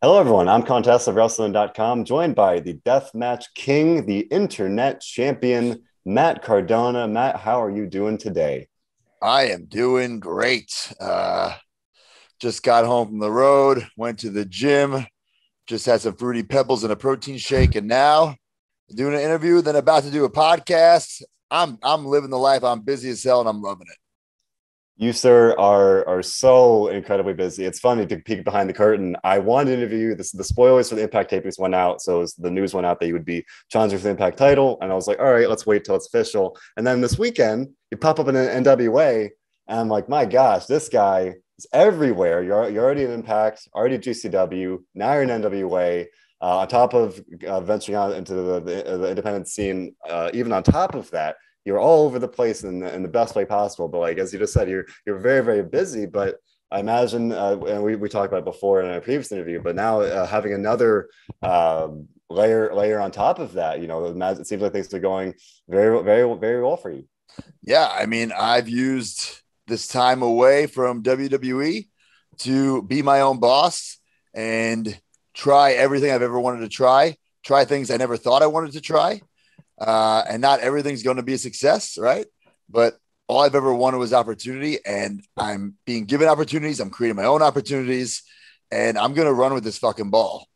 Hello, everyone. I'm Contest of WrestleZone.com, joined by the Deathmatch King, the Internet Champion, Matt Cardona. Matt, how are you doing today? I am doing great. Just got home from the road, went to the gym, just had some fruity pebbles and a protein shake, and now doing an interview, then about to do a podcast. I'm living the life. I'm busy as hell and I'm loving it. You, sir, are so incredibly busy. It's funny to peek behind the curtain. I wanted to interview you. The spoilers for the Impact tapings went out, so the news went out that you would be challenging for the Impact title, and I was like, all right, let's wait till it's official. And then this weekend, you pop up in an NWA, and I'm like, my gosh, this guy is everywhere. You're already in Impact, already GCW. Now you're in NWA. On top of venturing out into the independent scene, even on top of that, you're all over the place in the best way possible. But like as you just said, you're very, very busy. But I imagine, and we talked about it before in our previous interview, but now having another layer on top of that, it seems like things are going very, very, very well for you. Yeah, I mean, I've used this time away from WWE to be my own boss and try everything I've ever wanted to try things I never thought I wanted to try. And not everything's going to be a success, right? But all I've ever wanted was opportunity, and I'm being given opportunities. I'm creating my own opportunities, and I'm going to run with this fucking ball.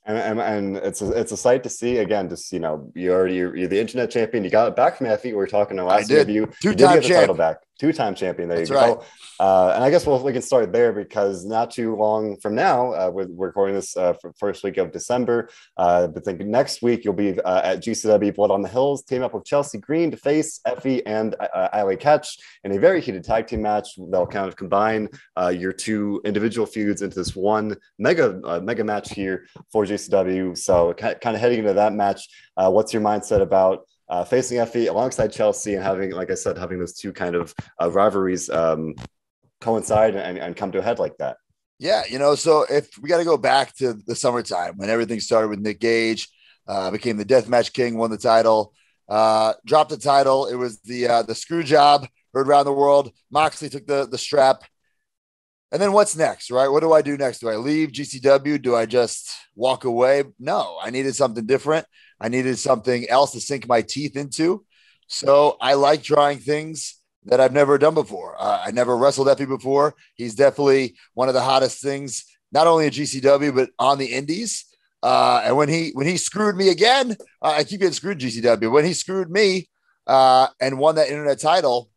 And it's a sight to see. Again, just you're the internet champion. You got it back from Effie. We were talking in the last interview. You did get the title back. Two-time champion. There you go. Right. And I guess we can start there because not too long from now, we're recording this for first week of December. But think next week you'll be at GCW Blood on the Hills, teaming up with Chelsea Green to face Effie and Ali Ketch in a very heated tag team match. They'll kind of combine your two individual feuds into this one mega match here for GCW. So kind of heading into that match, what's your mindset about facing Effie alongside Chelsea and having, like I said, having those two kind of rivalries coincide and come to a head like that? Yeah, so if we got to go back to the summertime when everything started with Nick Gage, became the Deathmatch King, won the title, dropped the title. It was the screw job heard around the world. Moxley took the strap. And then what's next, right? What do I do next? Do I leave GCW? Do I just walk away? No, I needed something different. I needed something else to sink my teeth into. So I like trying things that I've never done before. I never wrestled Effie before. He's definitely one of the hottest things, not only at GCW, but on the indies. And when he screwed me again, I keep getting screwed GCW. When he screwed me and won that internet title,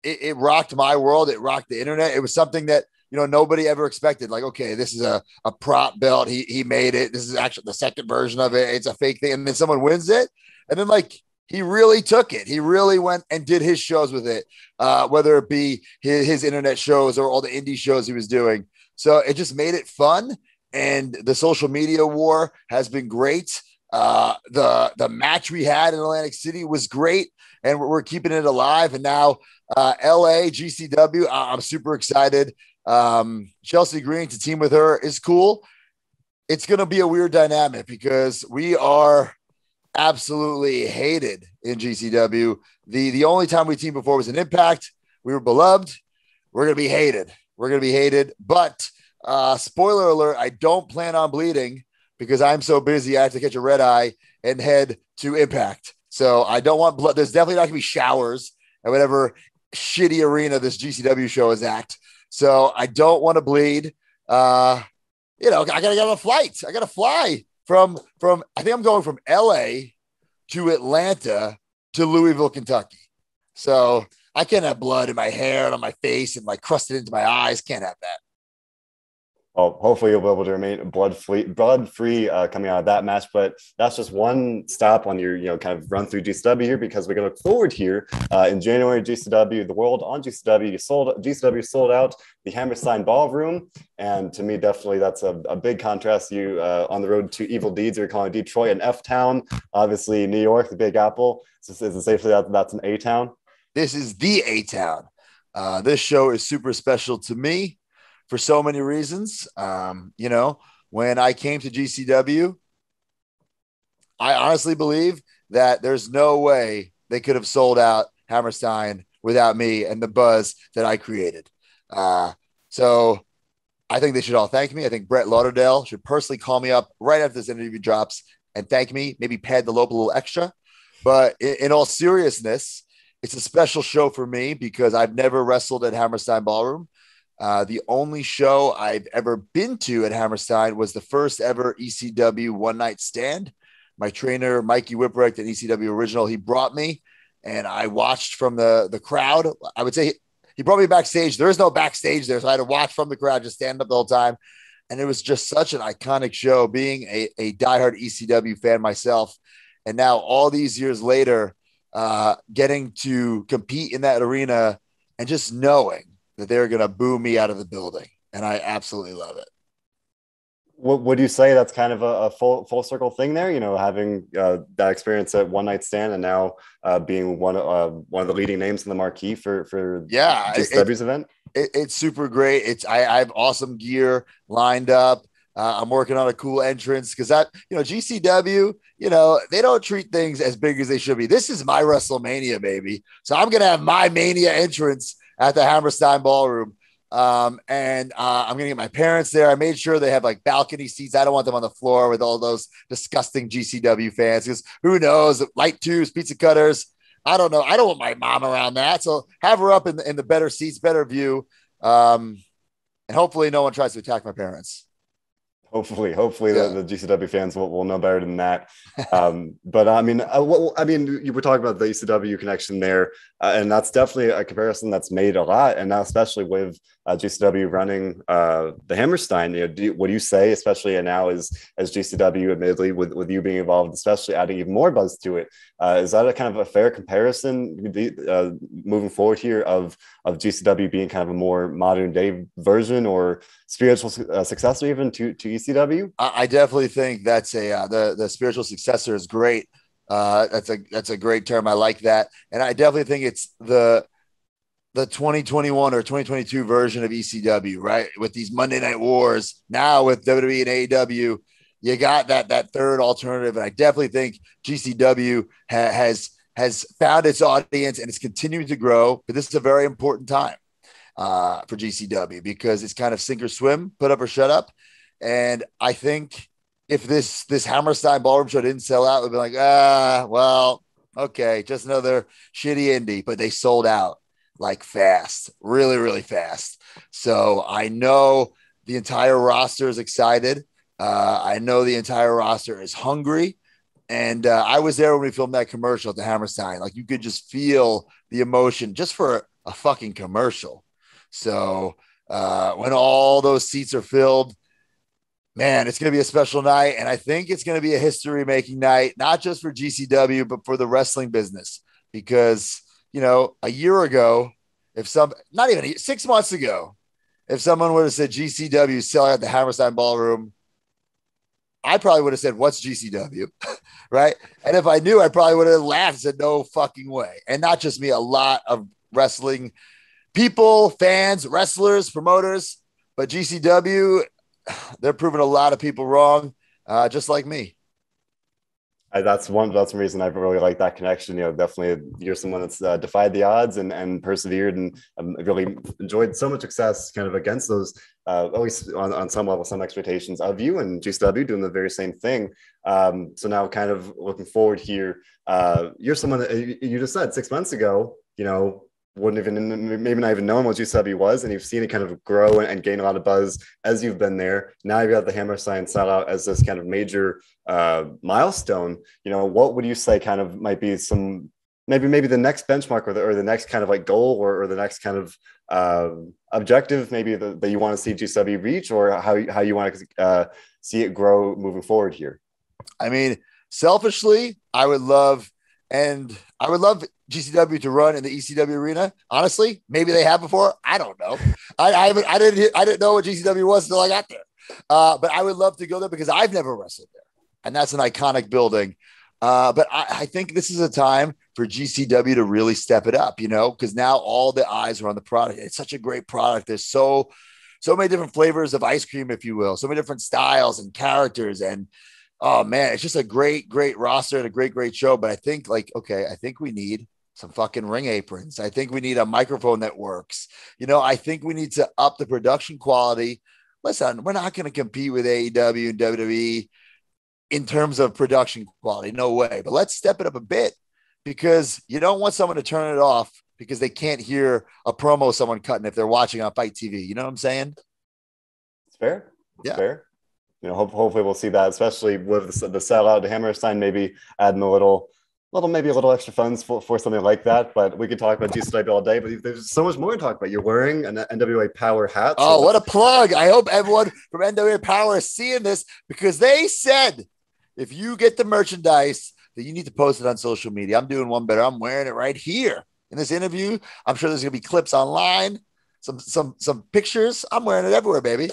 it rocked my world. It rocked the internet. It was something that, nobody ever expected. Like, okay, this is a prop belt. He made it. This is actually the second version of it. It's a fake thing. And then someone wins it. And then he really took it. He really went and did his shows with it, whether it be his internet shows or all the indie shows he was doing. So it just made it fun. And the social media war has been great. The match we had in Atlantic City was great. And we're keeping it alive. And now LA, GCW, I'm super excited. Chelsea Green to team with her is cool. It's going to be a weird dynamic because we are absolutely hated in GCW. The only time we teamed before was an Impact. We were beloved. We're going to be hated. But spoiler alert, I don't plan on bleeding because I'm so busy. I have to catch a red eye and head to Impact. So I don't want blood. There's definitely not going to be showers at whatever shitty arena this GCW show is at. So I don't want to bleed. I got to get on a flight. I got to fly from I think I'm going from LA to Atlanta to Louisville, Kentucky. So I can't have blood in my hair and on my face and crusted into my eyes. Can't have that. Well, hopefully you'll be able to remain blood-free coming out of that match. But that's just one stop on your, kind of run through GCW here, because we're going to look forward here in January. GCW, the world on GCW, GCW sold out the Hammerstein Ballroom, and to me, definitely that's a big contrast. You on the road to evil deeds. You're calling Detroit an F town, obviously New York, the Big Apple. Is it safe to say that's an A town? This is the A town. This show is super special to me for so many reasons. When I came to GCW, I honestly believe that there's no way they could have sold out Hammerstein without me and the buzz that I created. So I think they should all thank me. I think Brett Lauderdale should personally call me up right after this interview drops and thank me, maybe pad the lobe a little extra. But in all seriousness, it's a special show for me because I've never wrestled at Hammerstein Ballroom. The only show I've ever been to at Hammerstein was the first ever ECW one night stand. My trainer, Mikey Whipwrecht, an ECW original, he brought me and I watched from the crowd. I would say he brought me backstage. There is no backstage there. So I had to watch from the crowd, just stand up the whole time. And it was just such an iconic show being a diehard ECW fan myself. And now all these years later, getting to compete in that arena and just knowing that they're going to boo me out of the building. And I absolutely love it. What would you say that's kind of a full circle thing there? You know, having that experience at One Night Stand and now being one of the leading names in the marquee for GCW's event. It's super great. I have awesome gear lined up. I'm working on a cool entrance because GCW, they don't treat things as big as they should be. This is my WrestleMania, baby. So I'm gonna have my Mania entrance at the Hammerstein Ballroom. I'm gonna get my parents there. I made sure they have like balcony seats. I don't want them on the floor with all those disgusting GCW fans because who knows, light tubes, pizza cutters. I don't know. I don't want my mom around that. So have her up in the better seats, better view. And hopefully no one tries to attack my parents. Hopefully, the GCW fans will know better than that. But I mean, you were talking about the ECW connection there, and that's definitely a comparison that's made a lot. And now, especially with GCW running the Hammerstein, what do you say, especially now as GCW, admittedly, with you being involved, especially adding even more buzz to it? Is that a kind of a fair comparison moving forward here of GCW being kind of a more modern day version or spiritual successor even to ECW? I definitely think that's the spiritual successor is great. That's a great term. I like that. And I definitely think it's the 2021 or 2022 version of ECW, right? With these Monday Night Wars now with WWE and AEW, you got that third alternative. And I definitely think GCW has found its audience and it's continuing to grow. But this is a very important time for GCW because it's kind of sink or swim, put up or shut up. And I think if this Hammerstein Ballroom show didn't sell out, we'd be like, well, okay, just another shitty indie. But they sold out like fast, really, really fast. So I know the entire roster is excited. I know the entire roster is hungry. And I was there when we filmed that commercial at the Hammerstein. Like you could just feel the emotion just for a fucking commercial. So when all those seats are filled, man, it's going to be a special night. And I think it's going to be a history making night, not just for GCW, but for the wrestling business. Because, a year ago, not even 6 months ago, if someone would have said GCW selling out the Hammerstein Ballroom, I probably would have said, what's GCW? Right. And if I knew, I probably would have laughed and said, no fucking way. And not just me, a lot of wrestling people, fans, wrestlers, promoters, but GCW, they're proving a lot of people wrong, just like me. That's one reason I really like that connection. Definitely you're someone that's defied the odds and persevered and really enjoyed so much success kind of against those, at least on some level, some expectations of you, and GCW doing the very same thing. So now kind of looking forward here, you're someone that you just said 6 months ago, wouldn't even maybe not even known what GCW was, and you've seen it kind of grow and gain a lot of buzz as you've been there. Now you've got the Hammerstein sellout as this kind of major milestone. What would you say kind of might be some maybe the next benchmark or the next kind of like goal or the next kind of objective maybe that you want to see GCW reach, or how you want to see it grow moving forward here? I mean, selfishly, I would love GCW to run in the ECW arena. Honestly, maybe they have before. I don't know. I didn't know what GCW was until I got there. But I would love to go there because I've never wrestled there, and that's an iconic building. But I think this is a time for GCW to really step it up, because now all the eyes are on the product. It's such a great product. There's so many different flavors of ice cream, if you will, so many different styles and characters. And oh man, it's just a great roster and a great show. But I think I think we need some fucking ring aprons. I think we need a microphone that works. I think we need to up the production quality. listen, we're not going to compete with AEW and WWE in terms of production quality. No way. But let's step it up a bit, because you don't want someone to turn it off because they can't hear a promo someone cutting if they're watching on Fight TV. You know what I'm saying? It's fair. It's Yeah. fair. Hopefully we'll see that, especially with the sellout to Hammerstein, maybe adding maybe a little extra funds for something like that. But we could talk about GCW all day, but there's so much more to talk about. You're wearing an NWA Power hat. Oh, what a plug. I hope everyone from NWA Power is seeing this, because they said if you get the merchandise, that you need to post it on social media. I'm doing one better. I'm wearing it right here in this interview. I'm sure there's going to be clips online, some pictures. I'm wearing it everywhere, baby.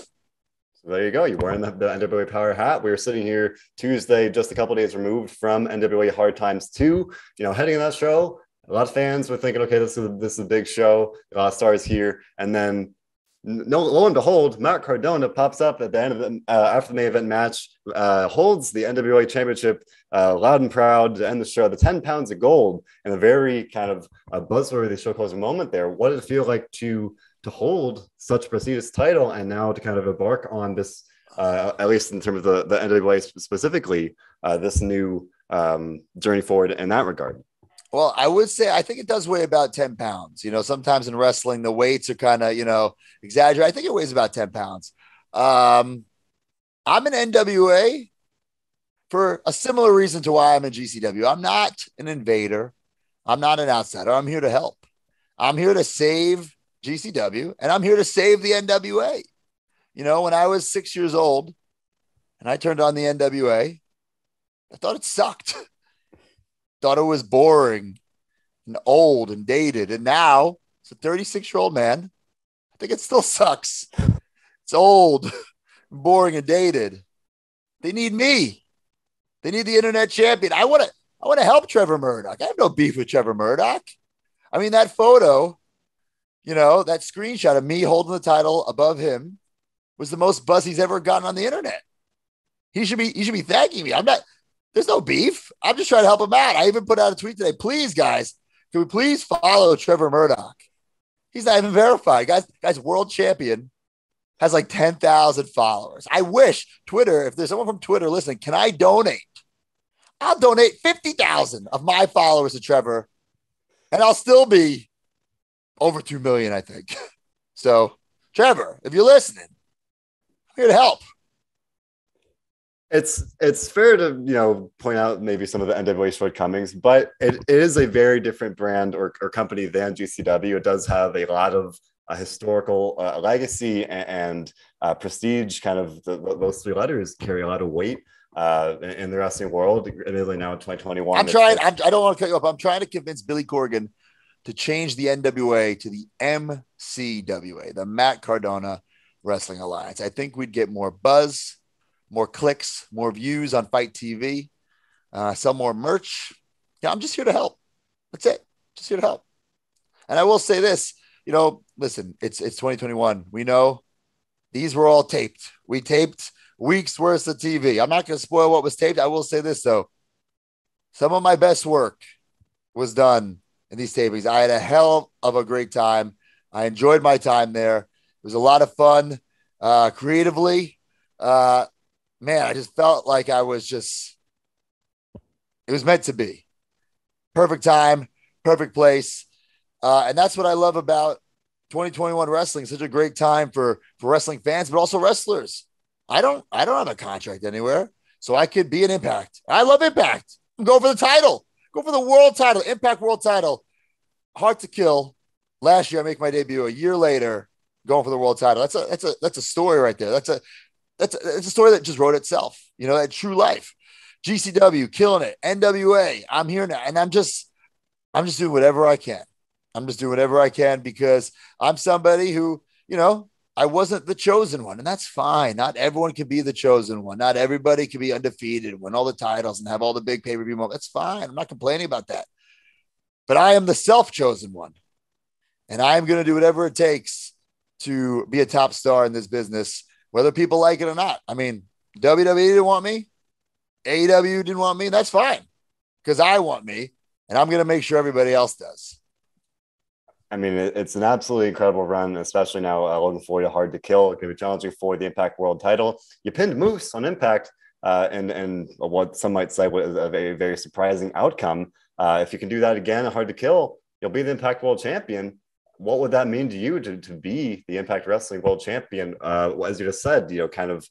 So there you go. You're wearing the NWA Power hat. We were sitting here Tuesday, just a couple of days removed from NWA Hard Times 2. Heading in that show, a lot of fans were thinking, okay, this is a big show. A lot of stars here. And then, lo and behold, Matt Cardona pops up at the end of the after the main event match, holds the NWA Championship loud and proud to end the show. The 10 pounds of gold, and a very kind of buzzworthy show closer moment there. What did it feel like to hold such a prestigious title, and now to kind of embark on this, at least in terms of the NWA specifically, this new journey forward in that regard? Well, I would say I think it does weigh about 10 pounds. Sometimes in wrestling, the weights are kind of, exaggerated. I think it weighs about 10 pounds. I'm an NWA for a similar reason to why I'm in GCW. I'm not an invader. I'm not an outsider. I'm here to help. I'm here to save GCW, and I'm here to save the NWA. When I was 6 years old and I turned on the NWA, I thought it sucked. Thought it was boring and old and dated. And now, as a 36-year-old man, I think it still sucks. It's old, boring, and dated. They need me. They need the internet champion. I want to help Trevor Murdoch. I have no beef with Trevor Murdoch. I mean, that photo, that screenshot of me holding the title above him was the most buzz he's ever gotten on the internet. He should be thanking me. There's no beef. I'm just trying to help him out. I even put out a tweet today. Please, guys, can we please follow Trevor Murdoch? He's not even verified. Guys, world champion, has like 10,000 followers. I wish Twitter, if there's someone from Twitter listening, can I donate? I'll donate 50,000 of my followers to Trevor, and I'll still be over 2 million, I think. So, Trevor, if you're listening, I'm here to help. It's fair to point out maybe some of the NWA shortcomings, but it is a very different brand or company than GCW. It does have a lot of historical legacy and prestige. Kind of those three letters carry a lot of weight in the wrestling world. Admittedly, now in 2021, I don't want to cut you up. I'm trying to convince Billy Corgan to change the NWA to the MCWA, the Matt Cardona Wrestling Alliance. I think we'd get more buzz, more clicks, more views on Fight TV, sell more merch. Yeah, I'm just here to help. That's it. Just here to help. And I will say this, listen, it's 2021. We know these were all taped. We taped weeks worth of TV. I'm not going to spoil what was taped. I will say this, though. Some of my best work was done in these tapings. I had a hell of a great time. I enjoyed my time there. It was a lot of fun creatively. Man, I just felt like it was meant to be. Perfect time, perfect place. And that's what I love about 2021 wrestling. Such a great time for wrestling fans, but also wrestlers. I don't have a contract anywhere, so I could be an Impact. I love Impact. I'm going for the title. Go for the world title, Impact World title. Hard to kill. Last year, I make my debut. A year later, going for the world title. That's a story right there. It's a story that just wrote itself. That true life. GCW killing it. NWA. I'm here now, and I'm just doing whatever I can. I'm just doing whatever I can because I'm somebody who, I wasn't the chosen one, and that's fine. Not everyone can be the chosen one. Not everybody can be undefeated, win all the titles, and have all the big pay-per-view moments. That's fine. I'm not complaining about that. But I am the self-chosen one, and I'm going to do whatever it takes to be a top star in this business, whether people like it or not. I mean, WWE didn't want me. AEW didn't want me. That's fine because I want me, and I'm going to make sure everybody else does. I mean, it's an absolutely incredible run, especially now looking forward to Hard to Kill. It's going to be challenging for the Impact World title. You pinned Moose on Impact, and what some might say was a very, very surprising outcome. If you can do that again, Hard to Kill, you'll be the Impact World Champion. What would that mean to you to be the Impact Wrestling World Champion? As you just said, kind of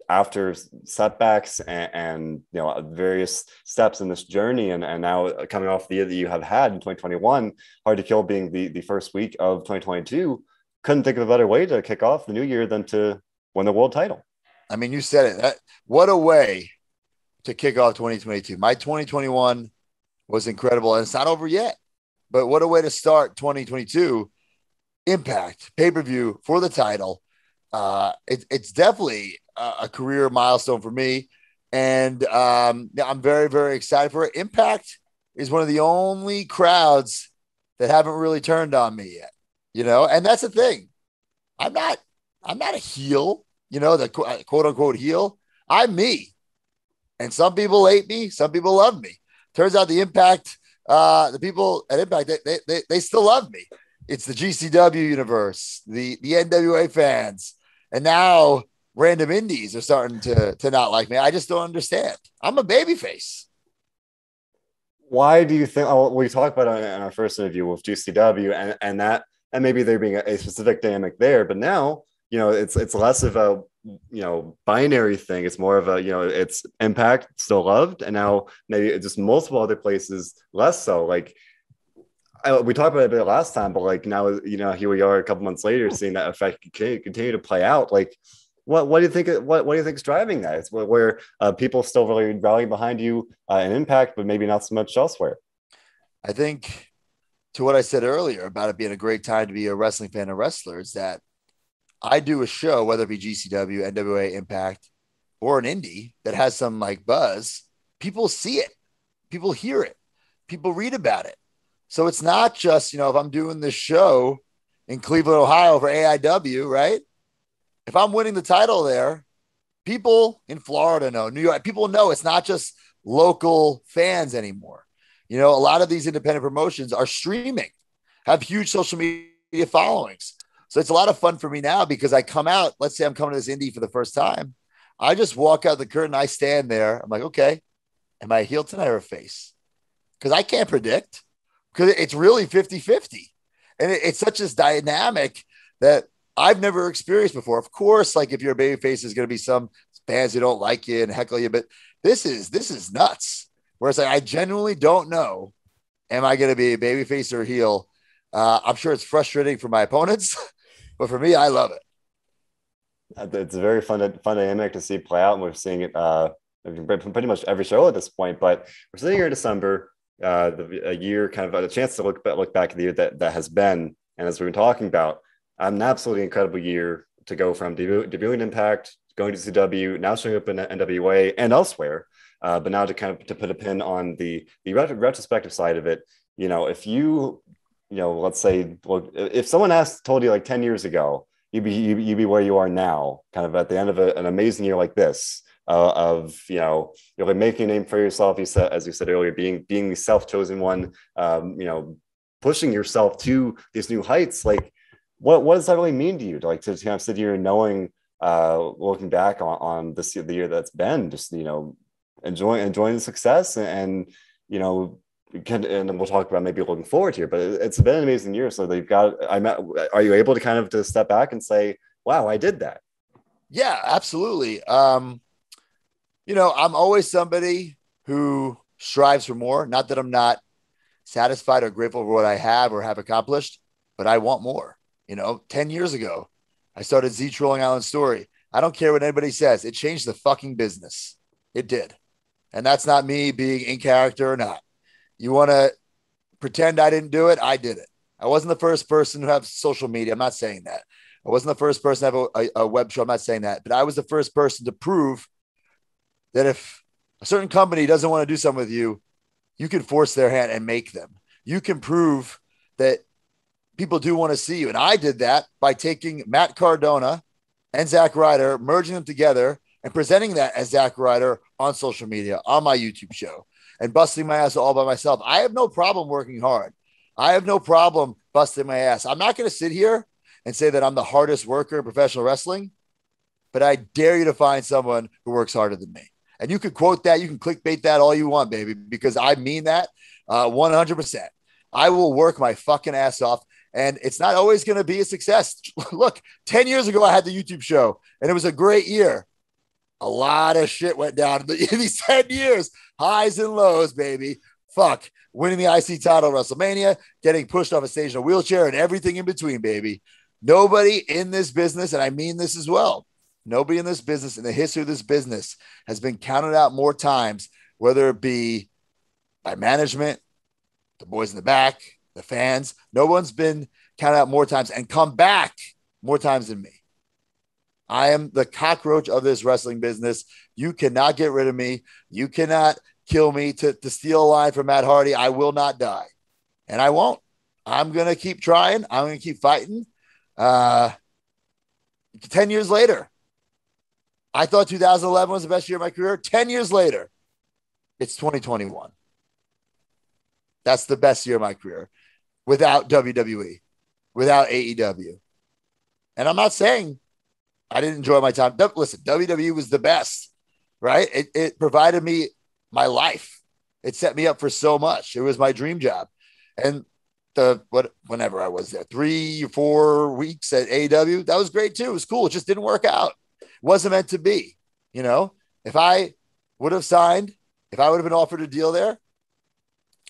after setbacks and various steps in this journey, and now coming off the year that you have had in 2021, Hard to Kill being the first week of 2022, couldn't think of a better way to kick off the new year than to win the world title. I mean, you said it. What a way to kick off 2022. My 2021 was incredible, and it's not over yet. But what a way to start 2022. Impact pay-per-view for the title. It's definitely a career milestone for me. And I'm very, very excited for it. Impact is one of the only crowds that haven't really turned on me yet, and that's the thing. I'm not a heel, the quote unquote heel. I'm me. And some people hate me. Some people love me. Turns out the Impact, the people at Impact, they still love me. It's the GCW universe, the NWA fans, and now random indies are starting to not like me. I just don't understand. I'm a babyface. Why do you think? Oh, we talked about it in our first interview with GCW, and maybe there being a specific dynamic there, but now it's less of a binary thing. It's more of a it's Impact still loved, and now maybe it's just multiple other places less so. Like we talked about it a bit last time, but like now here we are a couple months later, seeing that effect continue to play out. Like what do you think? What do you think is driving that? It's where people still really rally behind you in Impact, but maybe not so much elsewhere. I think to what I said earlier about it being a great time to be a wrestling fan and wrestler is that I do a show, whether it be GCW, NWA, Impact, or an indie that has some like buzz. People see it, people hear it, people read about it. So it's not just, if I'm doing this show in Cleveland, Ohio for AIW, right? If I'm winning the title there, people in Florida know, New York, people know it's not just local fans anymore. A lot of these independent promotions are streaming, have huge social media followings. So it's a lot of fun for me now because I come out, let's say I'm coming to this indie for the first time. I just walk out the curtain. I stand there. I'm like, okay, am I a heel tonight or a face? Because I can't predict, because it's really 50-50. And it's such a dynamic that I've never experienced before. Of course, like if you're a baby face, there's going to be some fans who don't like you and heckle you, but this is nuts. Whereas I genuinely don't know, am I going to be a baby face or a heel? I'm sure it's frustrating for my opponents, but for me, I love it. It's a very fun dynamic to see play out, and we're seeing it pretty much every show at this point. But we're sitting here in December, a year, kind of a chance to look back at the year that has been. And as we've been talking about, an absolutely incredible year to go from debuting Impact, going to CW, now showing up in NWA and elsewhere. But now to put a pin on the retrospective side of it, if let's say, if someone told you like 10 years ago, you'd be where you are now, kind of at the end of an amazing year like this, of you're like making a name for yourself. You said, as you said earlier, being the self-chosen one, pushing yourself to these new heights. Like, what does that really mean to you? To kind of sit here and knowing, looking back on the year that's been, just enjoying the success and and we'll talk about maybe looking forward here, but it's been an amazing year. So are you able to kind of to step back and say, wow, I did that? Yeah, absolutely. I'm always somebody who strives for more. Not that I'm not satisfied or grateful for what I have or have accomplished, but I want more. 10 years ago, I started Z Trolling Island Story. I don't care what anybody says. It changed the fucking business. It did. And that's not me being in character or not. You want to pretend I didn't do it? I did it. I wasn't the first person to have social media. I'm not saying that. I wasn't the first person to have a web show. I'm not saying that. But I was the first person to prove that if a certain company doesn't want to do something with you, you can force their hand and make them. You can prove that people do want to see you. And I did that by taking Matt Cardona and Zack Ryder, merging them together and presenting that as Zack Ryder on social media, on my YouTube show, and busting my ass all by myself. I have no problem working hard. I have no problem busting my ass. I'm not going to sit here and say that I'm the hardest worker in professional wrestling, but I dare you to find someone who works harder than me. And you can quote that, you can clickbait that all you want, baby, because I mean that 100%. I will work my fucking ass off. And it's not always going to be a success. Look, 10 years ago, I had the YouTube show and it was a great year. A lot of shit went down in these 10 years, highs and lows, baby. Fuck, winning the IC title at WrestleMania, getting pushed off a stage in a wheelchair, and everything in between, baby. Nobody in this business, and I mean this as well, nobody in this business, in the history of this business, has been counted out more times, whether it be by management, the boys in the back, the fans. No one's been counted out more times and come back more times than me. I am the cockroach of this wrestling business. You cannot get rid of me. You cannot kill me to steal a line from Matt Hardy. I will not die. And I won't. I'm going to keep trying. I'm going to keep fighting. 10 years later, I thought 2011 was the best year of my career. 10 years later, it's 2021. That's the best year of my career without WWE, without AEW. And I'm not saying I didn't enjoy my time. Listen, WWE was the best, right? It provided me my life. It set me up for so much. It was my dream job. And whenever I was there, 3 or 4 weeks at AEW, that was great too. It was cool. It just didn't work out. It wasn't meant to be. You know, if I would have signed, if I would have been offered a deal there,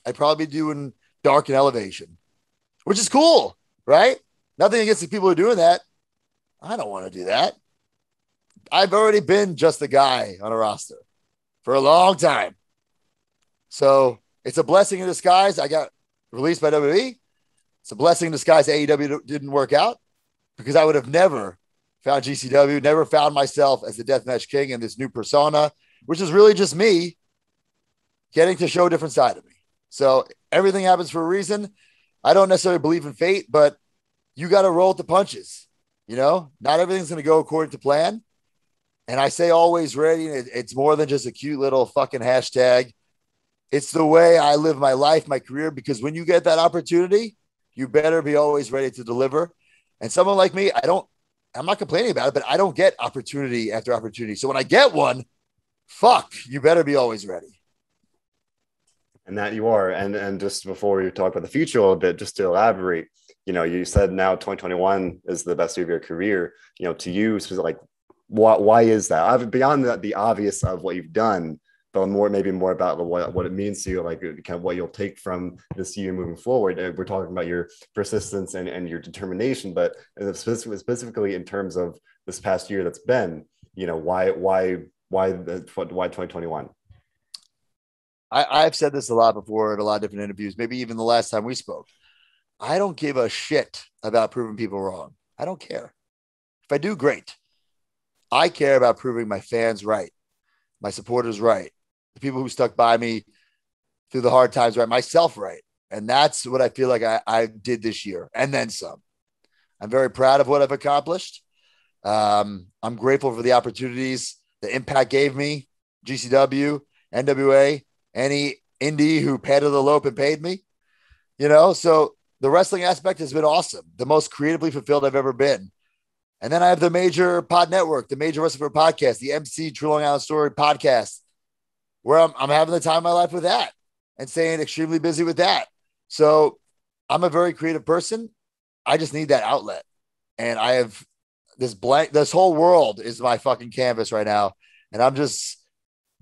I'd probably be doing Dark and Elevation, which is cool, right? Nothing against the people who are doing that. I don't want to do that. I've already been just a guy on a roster for a long time. So it's a blessing in disguise. I got released by WWE. It's a blessing in disguise AEW didn't work out, because I would have never found GCW, never found myself as the Deathmatch King in this new persona, which is really just me getting to show a different side of me. So everything happens for a reason. I don't necessarily believe in fate, but you got to roll with the punches. You know, not everything's going to go according to plan. And I say always ready. It's more than just a cute little fucking hashtag. It's the way I live my life, my career, because when you get that opportunity, you better be always ready to deliver. And someone like me, I'm not complaining about it, but I don't get opportunity after opportunity. So when I get one, fuck, you better be always ready. And that you are. And just before we talk about the future a little bit, just to elaborate, you know, you said now 2021 is the best year of your career. You know, to you, like, why is that? Beyond the obvious of what you've done, but maybe more about what it means to you, like kind of what you'll take from this year moving forward. We're talking about your persistence and your determination, but specifically in terms of this past year that's been, you know, why 2021? I've said this a lot before in a lot of different interviews, maybe even the last time we spoke. I don't give a shit about proving people wrong. I don't care. If I do, great. I care about proving my fans right, my supporters right, the people who stuck by me through the hard times right, myself right. And that's what I feel like I did this year, and then some. I'm very proud of what I've accomplished. I'm grateful for the opportunities that Impact gave me, GCW, NWA, any indie who padded the rope and paid me, you know? So the wrestling aspect has been awesome. The most creatively fulfilled I've ever been. And then I have the major pod network, the Major Wrestling Podcast, the MC True Long Island Story podcast, where I'm having the time of my life with that and staying extremely busy with that. So I'm a very creative person. I just need that outlet. And I have this whole world is my fucking canvas right now. And I'm just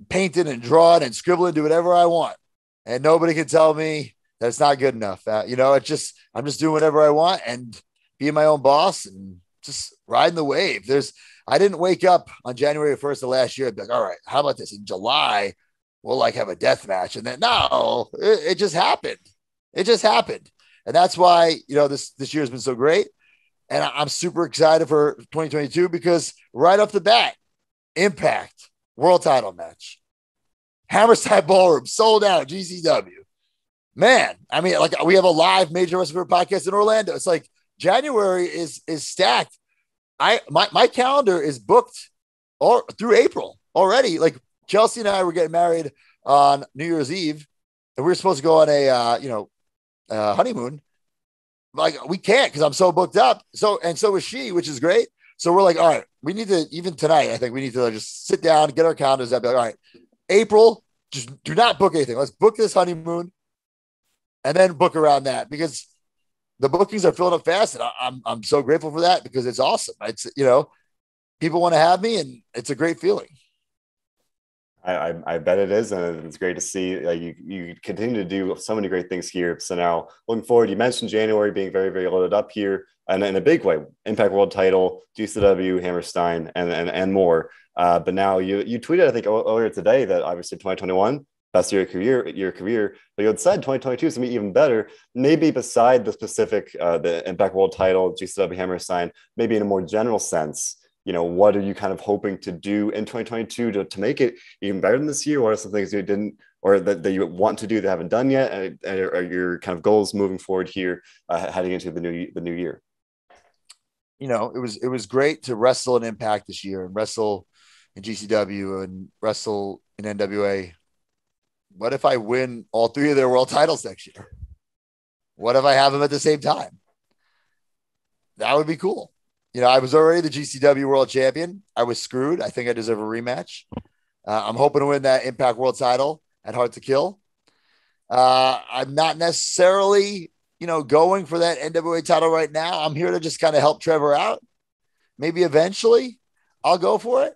painting and drawing and scribbling, do whatever I want. And nobody can tell me that it's not good enough. You know, I'm just doing whatever I want and being my own boss and just riding the wave. I didn't wake up on January 1st of last year and be like, all right, how about this? In July, we'll like have a death match. And then no, it just happened. It just happened. And that's why, you know, this year has been so great. And I'm super excited for 2022 because right off the bat, Impact World Title match, Hammerstein Ballroom sold out, GCW. Man, I mean, like we have a live Major Wrestling podcast in Orlando. It's like January is stacked. My calendar is booked all through April already. Like Chelsea and I were getting married on New Year's Eve, and we were supposed to go on a honeymoon. Like we can't because I'm so booked up. So is she, which is great. So we're like, all right, we need to, even tonight, I think we need to just sit down, get our calendars up. Be like, all right, April, just do not book anything. Let's book this honeymoon and then book around that because the bookings are filling up fast. And I'm so grateful for that because it's awesome. It's, people want to have me and it's a great feeling. I bet it is, and it's great to see you continue to do so many great things here. So now, looking forward, you mentioned January being very, very loaded up here, and in a big way, Impact World Title, GCW, Hammerstein, and more. But now you tweeted, I think earlier today, that obviously 2021 best year of your career, but you had said 2022 is gonna be even better. Maybe beside the specific the Impact World Title, GCW, Hammerstein, maybe in a more general sense. What are you kind of hoping to do in 2022 to make it even better than this year? What are some things you didn't, or that you want to do that haven't done yet? And are your kind of goals moving forward here, heading into the new year? It was great to wrestle in Impact this year and wrestle in GCW and wrestle in NWA. What if I win all three of their world titles next year? What if I have them at the same time? That would be cool. I was already the GCW world champion. I was screwed. I think I deserve a rematch. I'm hoping to win that Impact World title at Hard to Kill. I'm not necessarily, going for that NWA title right now. I'm here to just kind of help Trevor out. Maybe eventually I'll go for it.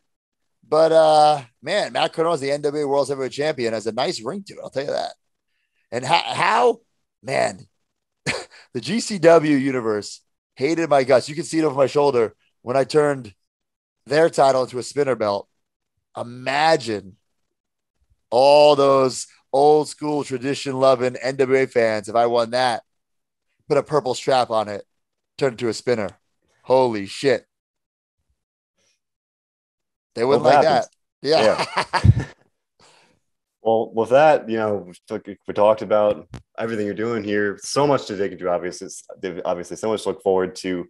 But man, Matt Cardona is the NWA World Heavyweight Champion. Has a nice ring to it. I'll tell you that. And how man, the GCW universe hated my guts. You can see it over my shoulder when I turned their title into a spinner belt. Imagine all those old school tradition loving NWA fans if I won that, put a purple strap on it, turned into a spinner. Holy shit. They wouldn't like that. Yeah. Well, with that, we talked about everything you're doing here. So much to dig into, obviously, so much to look forward to.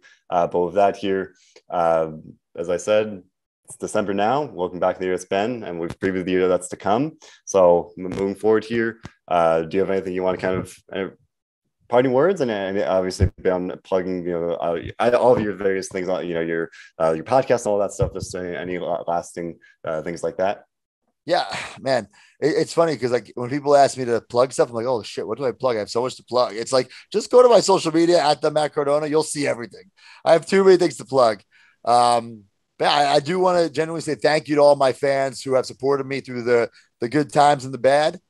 Both that here, as I said, it's December now. Welcome back to the year it's been, and we've previewed the year that's to come. So moving forward here, do you have anything you want to kind of parting words? And obviously, I'm plugging, all of your various things on, your podcast and all that stuff. Just any lasting things like that. Yeah, man. It's funny because like when people ask me to plug stuff, I'm like, oh shit, what do I plug? I have so much to plug. It's like, just go to my social media at the Matt Cardona. You'll see everything. I have too many things to plug. But I do want to genuinely say thank you to all my fans who have supported me through the good times and the bad.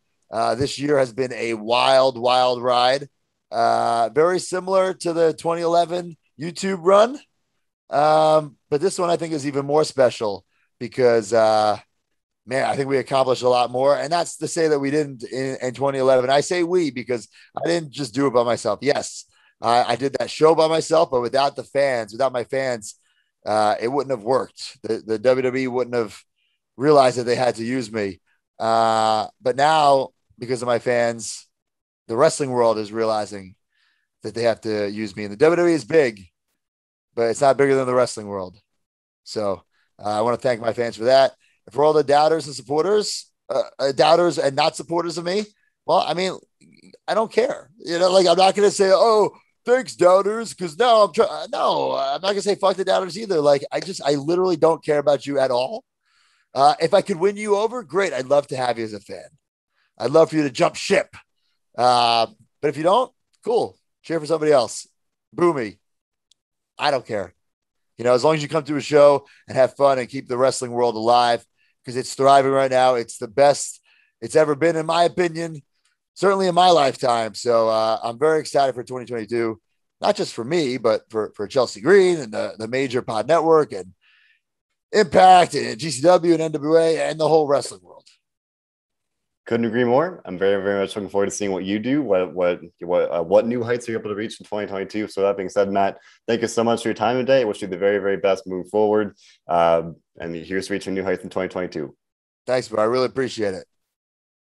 This year has been a wild, wild ride. Very similar to the 2011 YouTube run. But this one I think is even more special because, man, I think we accomplished a lot more. And that's to say that we didn't in 2011. I say we because I didn't just do it by myself. Yes, I did that show by myself, but without my fans, it wouldn't have worked. The WWE wouldn't have realized that they had to use me. But now, because of my fans, the wrestling world is realizing that they have to use me. And the WWE is big, but it's not bigger than the wrestling world. So I want to thank my fans for that. And for all the doubters and supporters, doubters and not supporters of me, well, I mean, I don't care. I'm not going to say, oh, thanks, doubters, because I'm not going to say fuck the doubters either. I literally don't care about you at all. If I could win you over, great. I'd love to have you as a fan. I'd love for you to jump ship. But if you don't, cool. Cheer for somebody else. Boo me. I don't care. As long as you come to a show and have fun and keep the wrestling world alive, because it's thriving right now. It's the best it's ever been, in my opinion, certainly in my lifetime. So I'm very excited for 2022, not just for me, but for Chelsea Green and the major pod network and Impact and GCW and NWA and the whole wrestling world. Couldn't agree more. I'm very, very much looking forward to seeing what you do, what new heights you're able to reach in 2022. So that being said, Matt, thank you so much for your time today. I wish you the very, very best moving forward. And here's reaching new heights in 2022. Thanks, bro. I really appreciate it.